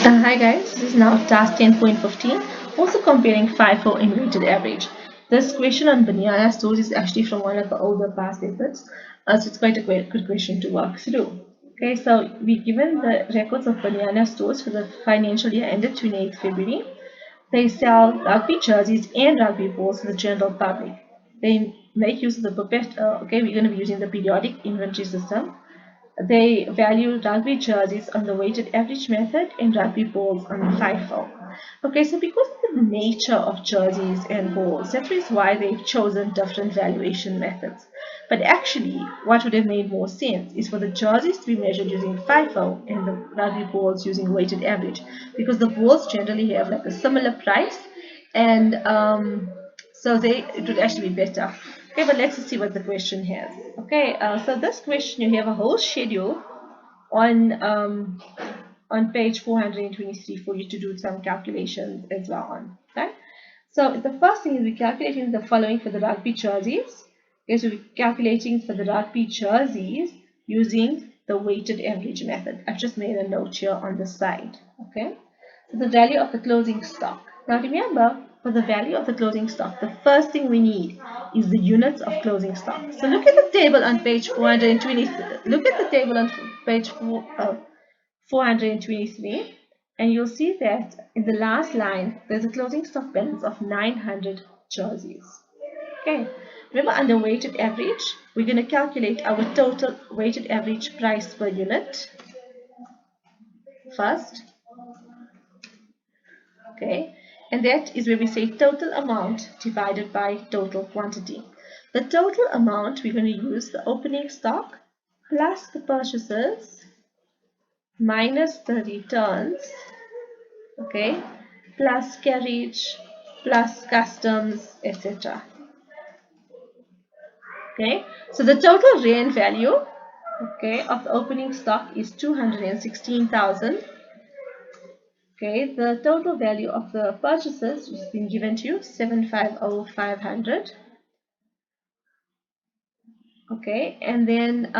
Hi guys, this is now task 10.15, also comparing FIFO and weighted average. This question on banana stores is actually from one of the older past papers, so it's quite a good question to work through. Okay, so we've given the records of banana stores for the financial year ended 28th February. They sell rugby jerseys and rugby balls to the general public. They make use of the okay, we're going to be using the periodic inventory system. They value rugby jerseys on the weighted average method and rugby balls on the FIFO. Okay, so because of the nature of jerseys and balls, that is why they've chosen different valuation methods. But actually, what would have made more sense is for the jerseys to be measured using FIFO and the rugby balls using weighted average, because the balls generally have like a similar price, and so it would actually be better. Okay, but let's see what the question has. Okay, so this question, you have a whole schedule on page 423 for you to do some calculations as well on. Okay, so the first thing is we're calculating the following for the rugby jerseys. Okay, so we're calculating for the rugby jerseys using the weighted average method. I've just made a note here on the side. Okay, so the value of the closing stock. Now remember, for the value of the closing stock, the first thing we need is the units of closing stock. So look at the table on page 420. Look at the table on page 423, and you'll see that in the last line, there's a closing stock balance of 900 jerseys. Okay, remember under weighted average, we're going to calculate our total weighted average price per unit first. Okay, and that is where we say total amount divided by total quantity. The total amount, we're going to use the opening stock plus the purchases minus the returns, okay, plus carriage plus customs, etc. Okay, so the total rand value, okay, of the opening stock is 216,000. Okay, the total value of the purchases which has been given to you, 750,500. Okay, and then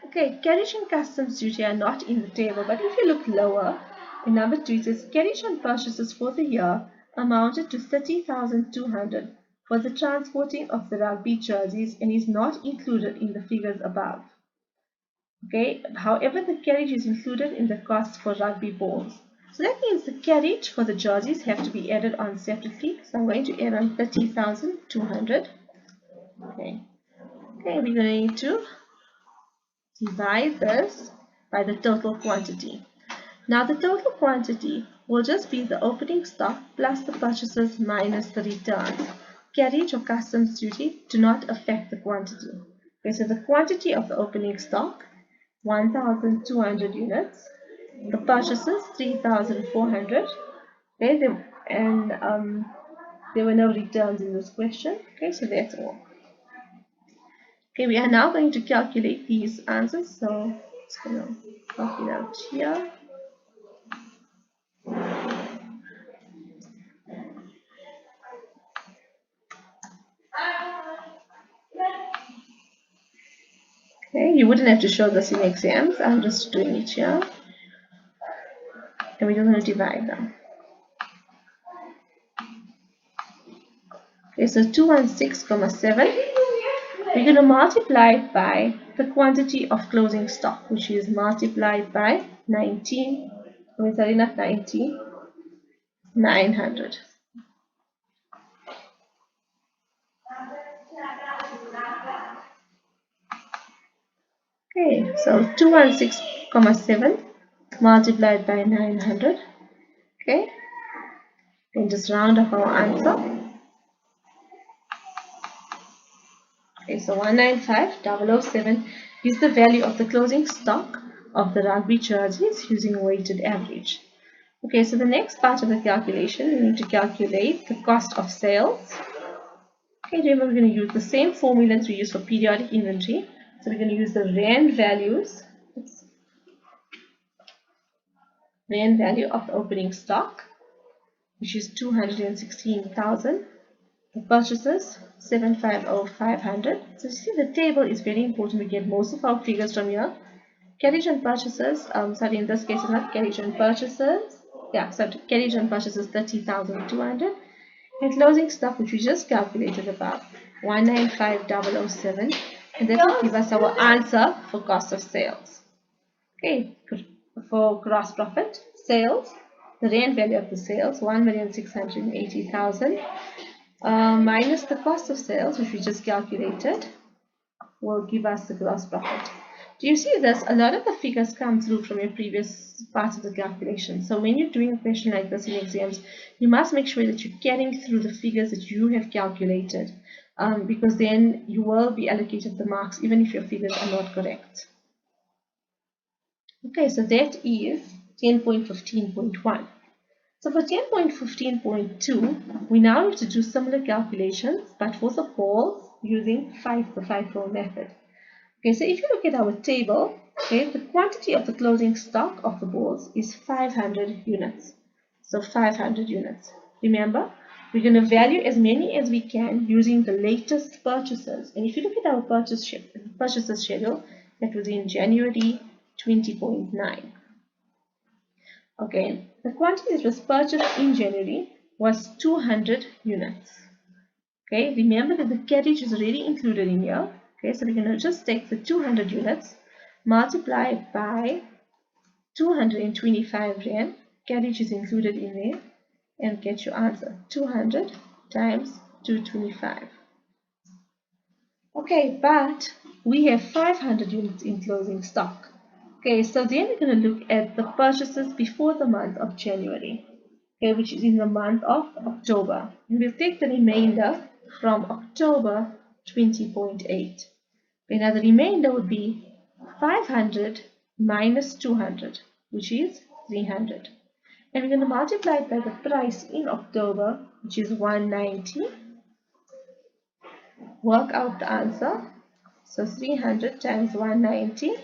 okay, carriage and customs duty are not in the table, but if you look lower in number 2, it says carriage on purchases for the year amounted to 30,200 for the transporting of the rugby jerseys and is not included in the figures above. Okay, however, the carriage is included in the cost for rugby balls. So that means the carriage for the jerseys have to be added on separately. So I'm going to add on 30,200. Okay. Okay, we're going to need to divide this by the total quantity. Now the total quantity will just be the opening stock plus the purchases minus the returns. Carriage or customs duty do not affect the quantity. Okay, so the quantity of the opening stock, 1,200 units. The purchases, 3,400. Okay, there were no returns in this question. Okay, so that's all. Okay, we are now going to calculate these answers. So it's going to work it out here. Okay, you wouldn't have to show this in exams. I'm just doing it here. And we're just going to divide them. Okay, so 216,7. We're going to multiply it by the quantity of closing stock, which is multiplied by 19. Is that enough? 900. Okay, so 216,7 multiplied by 900. Okay, and just round off our answer. Okay, so 195,007 is the value of the closing stock of the rugby jerseys using weighted average. Okay, so the next part of the calculation, we need to calculate the cost of sales. Okay, remember we're going to use the same formulas we use for periodic inventory. So we're going to use the rand values. Rand value of the opening stock, which is 216,000. The purchases, 750,500. So you see the table is very important. We get most of our figures from here. Carriage on purchases, sorry, in this case it's not carriage on purchases. Yeah, so carriage on purchases 30,200. And closing stock, which we just calculated above, 195,007. And that will give us our answer for cost of sales. Okay, for gross profit, sales, the rand value of the sales, 1,680,000, minus the cost of sales, which we just calculated, will give us the gross profit. Do you see this? A lot of the figures come through from your previous parts of the calculation. So when you're doing a question like this in exams, you must make sure that you're getting through the figures that you have calculated, because then you will be allocated the marks even if your figures are not correct. Okay, so that is 10.15.1. So for 10.15.2, we now need to do similar calculations, but for the balls using the FIFO method. Okay, so if you look at our table, okay, the quantity of the closing stock of the balls is 500 units. So 500 units. Remember, we're going to value as many as we can using the latest purchases. And if you look at our purchases schedule, that was in January 20.9. Okay, the quantity that was purchased in January was 200 units. Okay, remember that the carriage is already included in here. Okay, so we're going to just take the 200 units, multiply it by 225 rand, carriage is included in there, and get your answer. 200 times 225. Okay, but we have 500 units in closing stock. Okay, so then we're going to look at the purchases before the month of January, okay, which is in the month of October. And we'll take the remainder from October 20.8. Now the remainder would be 500 minus 200, which is 300. And we're going to multiply it by the price in October, which is 190. Work out the answer. So 300 times 190.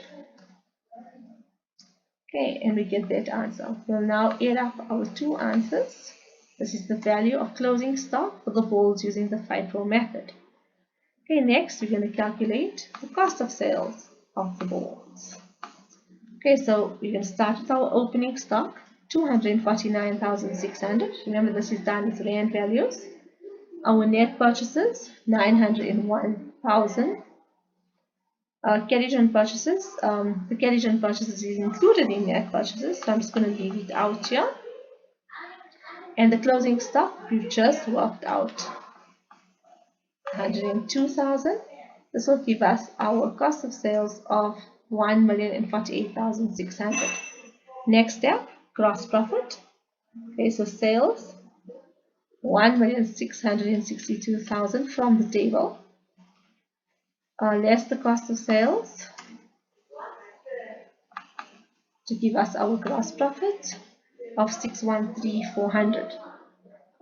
Okay, and we get that answer. We'll now add up our two answers. This is the value of closing stock for the balls using the FIFO method. Okay, next we're going to calculate the cost of sales of the balls. Okay, so we're going to start with our opening stock, 249,600. Remember, this is done with rand values. Our net purchases, 901,000. Carriage on purchases, the carriage on purchases is included in net purchases, so I'm just going to leave it out here. And the closing stock we've just worked out, 102,000. This will give us our cost of sales of 1,048,600. Next step, gross profit. Okay, so sales, 1,662,000 from the table, less the cost of sales, to give us our gross profit of 613,400.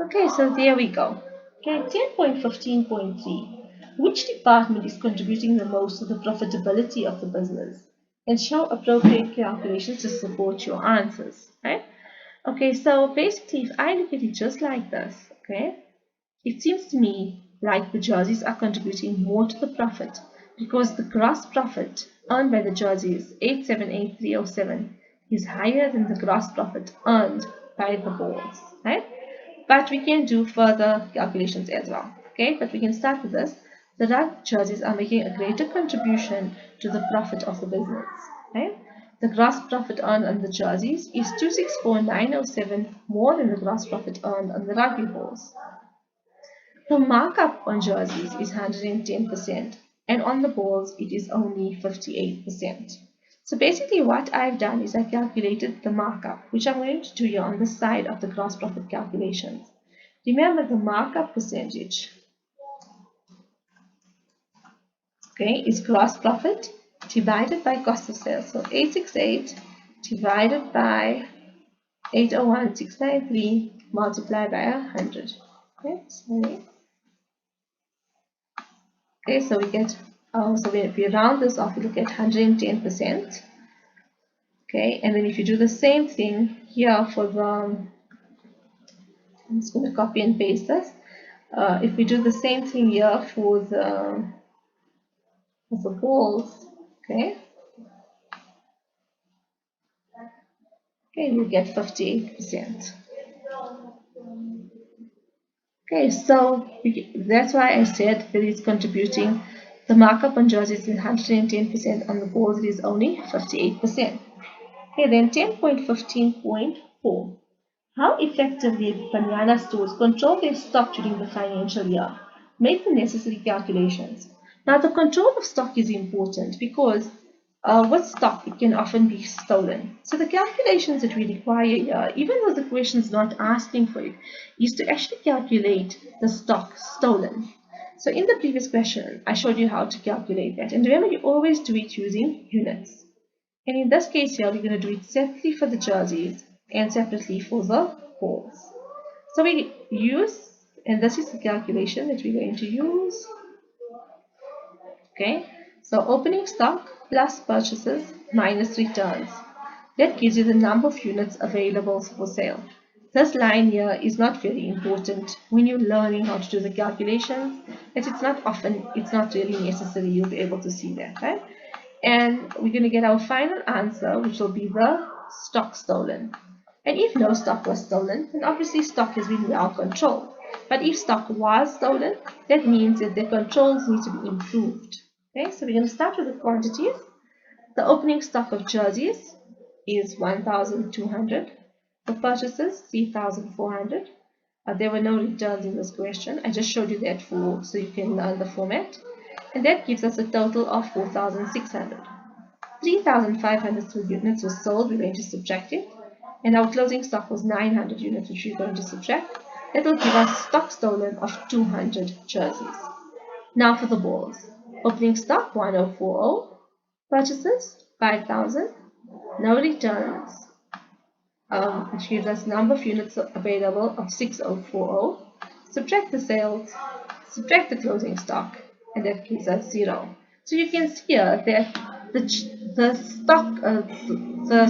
Okay, so there we go. Okay, 10.15.3. Which department is contributing the most to the profitability of the business? And show appropriate calculations to support your answers. Right? Okay, so basically, if I look at it just like this, okay, it seems to me like the jerseys are contributing more to the profit because the gross profit earned by the jerseys, 878,307, is higher than the gross profit earned by the balls, right? But we can do further calculations as well, okay? But we can start with this. The rug jerseys are making a greater contribution to the profit of the business, right? The gross profit earned on the jerseys is 264,907 more than the gross profit earned on the rugby balls. The markup on jerseys is 110%, and on the balls it is only 58%. So basically what I've done is I calculated the markup, which I'm going to do here on the side of the gross profit calculations. Remember the markup percentage, okay, is gross profit divided by cost of sales. So 868 divided by 801,693 multiplied by 100. Okay, sorry. Okay, so we get, so if we round this off, we look at 110%. Okay, and then if you do the same thing here for the, I'm just going to copy and paste this. If we do the same thing here for the balls, okay, Okay, you get 58%. Okay, so that's why I said that it's contributing. The markup on jerseys is 110%, on the balls it is only 58%. Okay, then 10.15.4. How effectively banana stores control their stock during the financial year. Make the necessary calculations. Now, the control of stock is important because with stock, it can often be stolen. So the calculations that we require here, even though the question is not asking for it, is to actually calculate the stock stolen. So in the previous question, I showed you how to calculate that. And remember, you always do it using units. And in this case here, we're going to do it separately for the jerseys and separately for the balls. So we use, and this is the calculation that we're going to use. Okay, so opening stock plus purchases minus returns. That gives you the number of units available for sale. This line here is not very important when you're learning how to do the calculations, as it's not really necessary. You'll be able to see that, right? And we're going to get our final answer, which will be the stock stolen. And if no stock was stolen, then obviously stock has been well controlled. But if stock was stolen, that means that the controls need to be improved. Okay, so we're going to start with the quantities. The opening stock of jerseys is 1,200. The purchases, 3,400. There were no returns in this question. I just showed you that so you can learn the format. And that gives us a total of 4,600. 3,500 units were sold, we're going to subtract it. And our closing stock was 900 units, which we're going to subtract. That will give us stock stolen of 200 jerseys. Now for the balls. Opening stock 1040. Purchases 5,000. No returns, which gives us number of units available of 6040. Subtract the sales, subtract the closing stock, and that gives us 0. So you can see here that the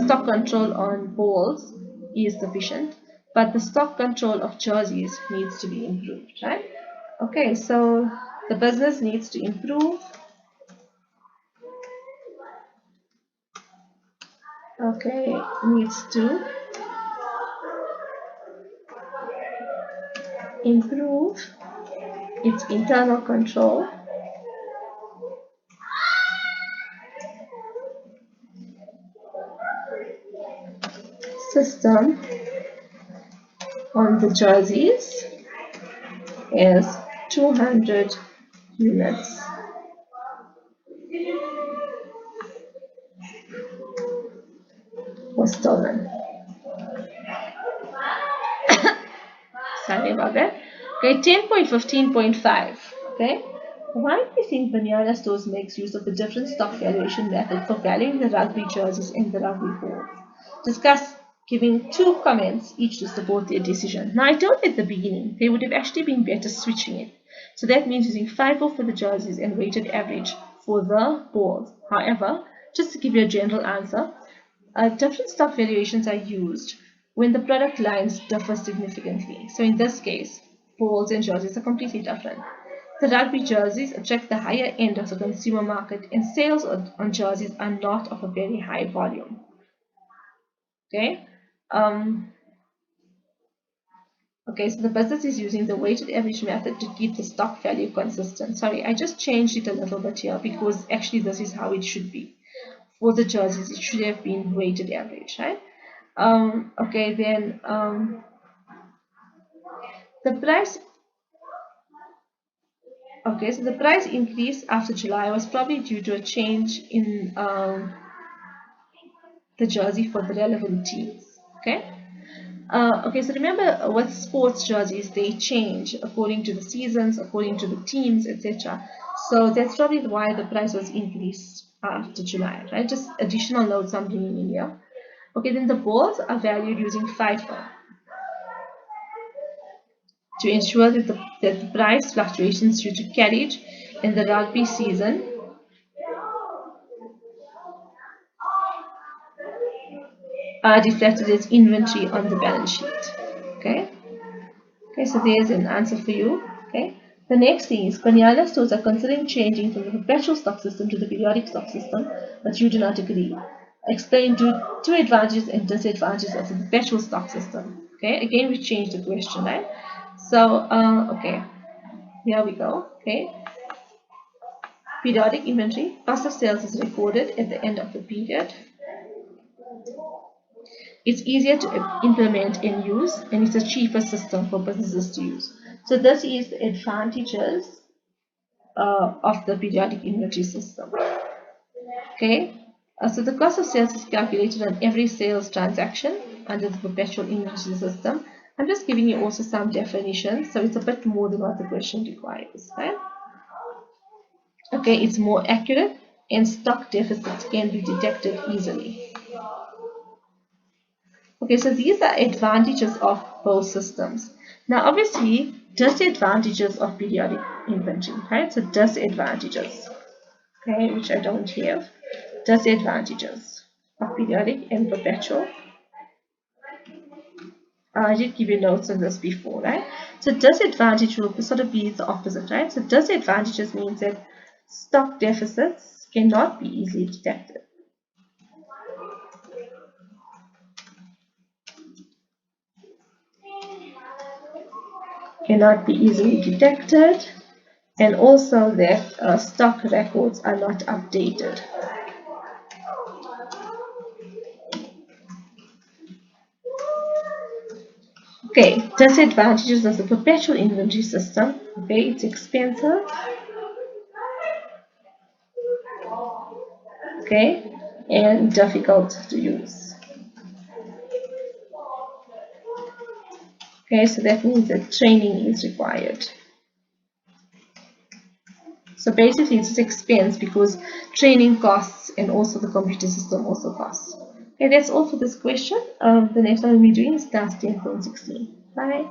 stock control on balls is sufficient, but the stock control of jerseys needs to be improved, right? Okay, so the business needs to improve. Okay, needs to improve its internal control system on the jerseys is 200 units. Was stolen. Sorry about that. Okay, 10.15.5. Okay, why do you think banana stores makes use of the different stock valuation method for valuing the rugby jerseys and the rugby balls? Discuss, giving 2 comments each to support their decision. Now I told you at the beginning they would have actually been better switching it. So that means using FIFO for the jerseys and weighted average for the balls. However, just to give you a general answer, different stock valuations are used when the product lines differ significantly. So in this case, balls and jerseys are completely different. The rugby jerseys attract the higher end of the consumer market, and sales on jerseys are not of a very high volume. Okay. Okay, so the business is using the weighted average method to keep the stock value consistent. Sorry, I just changed it a little bit here because actually this is how it should be. For the jerseys, it should have been weighted average, right? Okay, then the price. Okay, so the price increase after July was probably due to a change in the jersey for the relevant teams. Okay. Okay, so remember with sports jerseys, they change according to the seasons, according to the teams, etc. So that's probably why the price was increased after July, right? Just additional notes I'm bringing in here. Okay, then the balls are valued using FIFO to ensure that the price fluctuations due to carriage in the rugby season are reflected as inventory on the balance sheet. Okay. Okay, so there's an answer for you. Okay. The next thing is banana stores are considering changing from the perpetual stock system to the periodic stock system, but you do not agree. Explain two advantages and disadvantages of the perpetual stock system. Okay, again we changed the question, right? So okay, here we go. Okay, periodic inventory, cost of sales is recorded at the end of the period. It's easier to implement and use, and it's a cheaper system for businesses to use. So this is the advantages of the periodic inventory system. Okay, so the cost of sales is calculated on every sales transaction under the perpetual inventory system. I'm just giving you also some definitions, so it's a bit more than what the question requires. Right? Okay, it's more accurate, and stock deficits can be detected easily. Okay, so these are advantages of both systems. Now, obviously, disadvantages of periodic inventory, right? So disadvantages, okay, which I don't have. Disadvantages of periodic and perpetual. I did give you notes on this before, right? So disadvantage will sort of be the opposite, right? So disadvantages means that stock deficits cannot be easily detected. Cannot be easily detected, and also that stock records are not updated. Okay, disadvantages of the perpetual inventory system. Okay, it's expensive. Okay, and difficult to use. Okay, so that means that training is required. So basically it's expense because training costs and also the computer system also costs. Okay, that's all for this question. The next one we'll be doing is task 10.16. Bye.